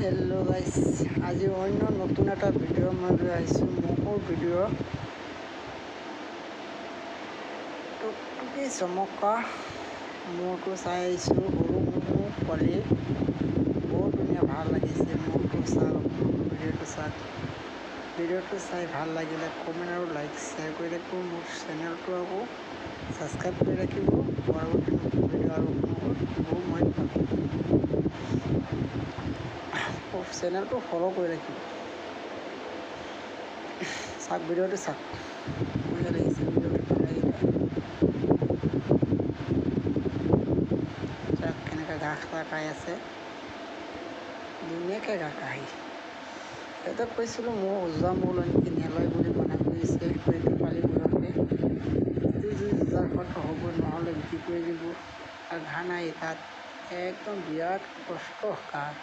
Hello' গাইছ, আজি অন্য নতুন এটা ভিডিঅ' মই লৈ আহিছোঁ। ম'হৰ ভিডিঅ' টুকটুকি চমকা ম'হটো চাই আহিছোঁ। সৰু ম'হ পোৱালি বহুত ধুনীয়া, ভাল লাগিছে। ম'হটো চাওক, ভিডিঅ'টো চাই ভাল লাগিলে কমেণ্ট আৰু লাইক শ্বেয়াৰ কৰি ৰাখিব। মোৰ চেনেলটো আকৌ ছাবস্ক্ৰাইব কৰি ৰাখিব। পৰৱৰ্তী নতুন ভিডিঅ' আৰু দিব মই পাম। চেনেলটো ফ'ল' কৰি ৰাখিব। চাওক, ভিডিঅ'টো চাওক, মজা লাগিছে। ভিডিঅ'টো ভাল লাগিলে চাওক, কেনেকৈ ঘাঁহ খাই আছে, ধুনীয়াকৈ ঘাঁহ খাই। সিহঁতক কৈছিলোঁ ম'হ ওজা ম'হ লৈ নেকি, নেলয় বুলি মানা কৰিছে। এইটো পালি ঘৰতে ইটো যুঁজাৰ খোৱাটো হ'ব, নহ'লে বিক্ৰী কৰি দিব। আৰু ঘাঁহ নাই তাত, একদম বিৰাট কষ্ট ঘাঁহ।